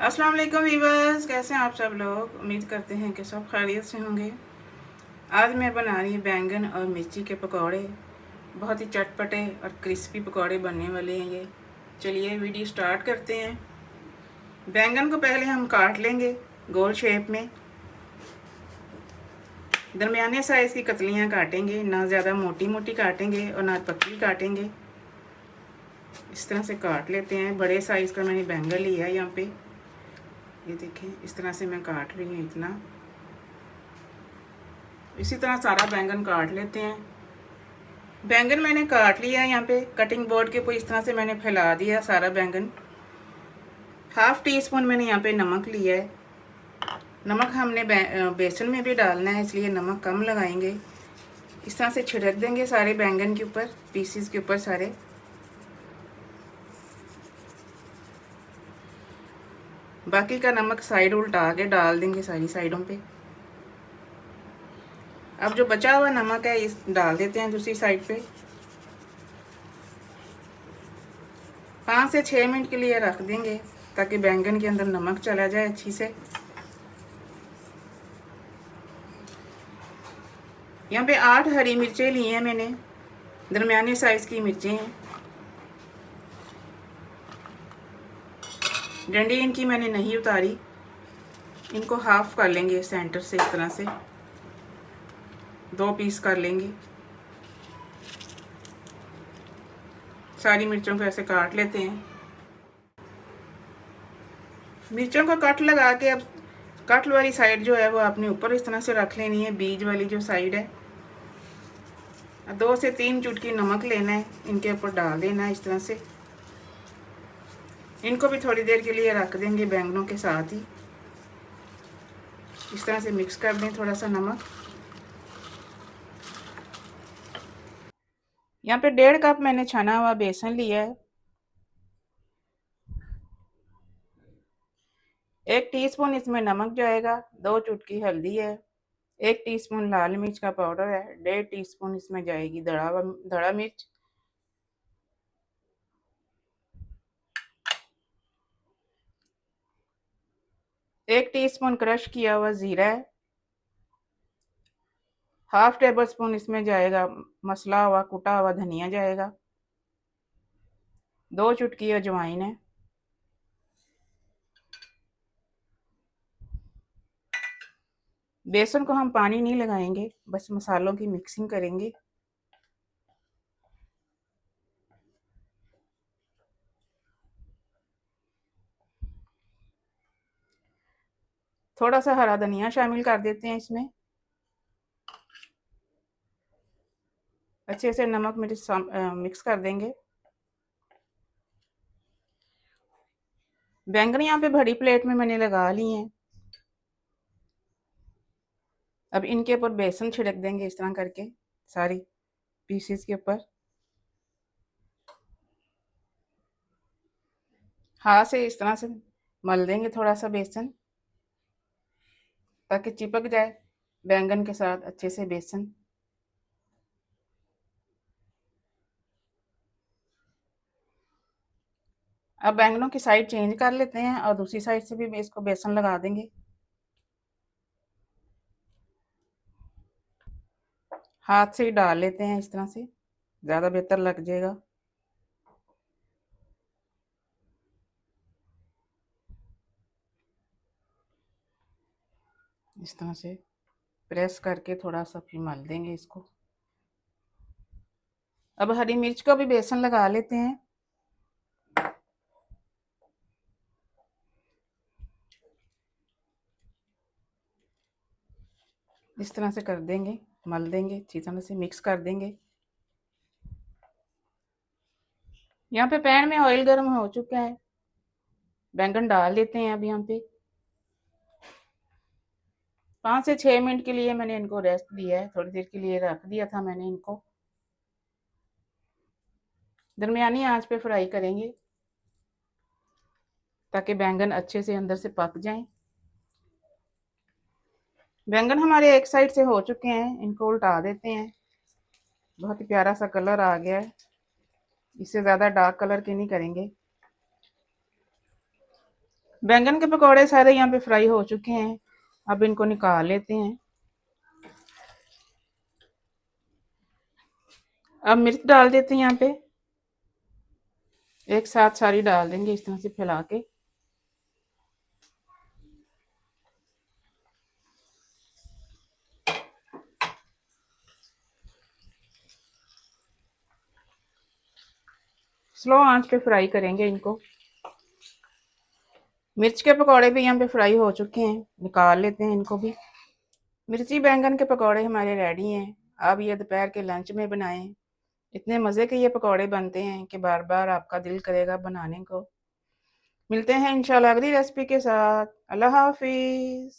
अस्सलाम वालेकुम वीवर्स, कैसे हैं आप सब लोग। उम्मीद करते हैं कि सब खैरियत से होंगे। आज मैं बना रही हूँ बैंगन और मिर्ची के पकौड़े। बहुत ही चटपटे और क्रिस्पी पकौड़े बनने वाले हैं ये। चलिए वीडियो स्टार्ट करते हैं। बैंगन को पहले हम काट लेंगे गोल शेप में। दरमियाने साइज़ की कतलियाँ काटेंगे, ना ज़्यादा मोटी मोटी काटेंगे और ना पतली काटेंगे। इस तरह से काट लेते हैं। बड़े साइज़ का मैंने बैंगन लिया है यहाँ पे, ये देखें। इस तरह से मैं काट रही हूँ इतना। इसी तरह सारा बैंगन काट लेते हैं। बैंगन मैंने काट लिया है यहाँ पे कटिंग बोर्ड के ऊपर। इस तरह से मैंने फैला दिया सारा बैंगन। हाफ टी स्पून मैंने यहाँ पे नमक लिया है। नमक हमने बेसन में भी डालना है, इसलिए नमक कम लगाएंगे। इस तरह से छिड़क देंगे सारे बैंगन के ऊपर, पीसीस के ऊपर सारे। बाकी का नमक साइड उल्टा के डाल देंगे सारी साइडों पे। अब जो बचा हुआ नमक है इस डाल देते हैं दूसरी साइड पे। 5 से 6 मिनट के लिए रख देंगे ताकि बैंगन के अंदर नमक चला जाए अच्छी से। यहाँ पे 8 हरी मिर्चें ली हैं मैंने, दरमियाने साइज़ की मिर्चें हैं। डंडी इनकी मैंने नहीं उतारी। इनको हाफ कर लेंगे सेंटर से, इस तरह से 2 पीस कर लेंगे। सारी मिर्चों को ऐसे काट लेते हैं। मिर्चों को कट लगा के अब कट वाली साइड जो है वो अपने ऊपर इस तरह से रख लेनी है, बीज वाली जो साइड है। 2 से 3 चुटकी नमक लेना है, इनके ऊपर डाल देना है इस तरह से। इनको भी थोड़ी देर के लिए रख देंगे बैंगनों के साथ ही। इस तरह से मिक्स कर दें थोड़ा सा नमक। यहाँ पे 1.5 कप मैंने छना हुआ बेसन लिया है। 1 टीस्पून इसमें नमक जाएगा, 2 चुटकी हल्दी है, 1 टीस्पून लाल मिर्च का पाउडर है, 1.5 टीस्पून इसमें जाएगी धड़ा मिर्च, 1 टीस्पून क्रश किया हुआ जीरा है, हाफ टेबल स्पून इसमें जाएगा मसला हुआ कुटा हुआ धनिया जाएगा, 2 चुटकी अजवाइन है। बेसन को हम पानी नहीं लगाएंगे, बस मसालों की मिक्सिंग करेंगे। थोड़ा सा हरा धनिया शामिल कर देते हैं इसमें। अच्छे से नमक मिर्च मिक्स कर देंगे। बैंगन यहाँ पे बड़ी प्लेट में मैंने लगा ली हैं। अब इनके ऊपर बेसन छिड़क देंगे इस तरह करके सारी पीसेस के ऊपर। हाथ से इस तरह से मल देंगे थोड़ा सा बेसन, ताकि चिपक जाए बैंगन के साथ अच्छे से बेसन। अब बैंगनों की साइड चेंज कर लेते हैं और दूसरी साइड से भी इसको बेसन लगा देंगे। हाथ से ही डाल लेते हैं इस तरह से, ज़्यादा बेहतर लग जाएगा। इस तरह से प्रेस करके थोड़ा सा फिर मल देंगे इसको। अब हरी मिर्च को भी बेसन लगा लेते हैं। इस तरह से कर देंगे, मल देंगे, अच्छी तरह से मिक्स कर देंगे। यहाँ पे पैन में ऑयल गर्म हो चुका है, बैंगन डाल देते हैं। अब यहाँ पे 5 से 6 मिनट के लिए मैंने इनको रेस्ट दिया है, थोड़ी देर के लिए रख दिया था मैंने इनको। दरमियानी आंच पे फ्राई करेंगे ताकि बैंगन अच्छे से अंदर से पक जाएं। बैंगन हमारे एक साइड से हो चुके हैं, इनको उल्टा देते हैं। बहुत ही प्यारा सा कलर आ गया है। इससे ज़्यादा डार्क कलर के नहीं करेंगे। बैंगन के पकौड़े सारे यहाँ पे फ्राई हो चुके हैं। अब इनको निकाल लेते हैं। अब मिर्च डाल देते हैं यहाँ पे, एक साथ सारी डाल देंगे इस तरह से फैला के। स्लो आंच पे फ्राई करेंगे इनको। मिर्च के पकौड़े भी यहाँ पे फ्राई हो चुके हैं, निकाल लेते हैं इनको भी। मिर्ची बैंगन के पकौड़े हमारे रेडी हैं। अब ये दोपहर के लंच में बनाएं। इतने मज़े के ये पकौड़े बनते हैं कि बार बार आपका दिल करेगा बनाने को। मिलते हैं इंशाल्लाह अगली रेसिपी के साथ। अल्लाह हाफिज़।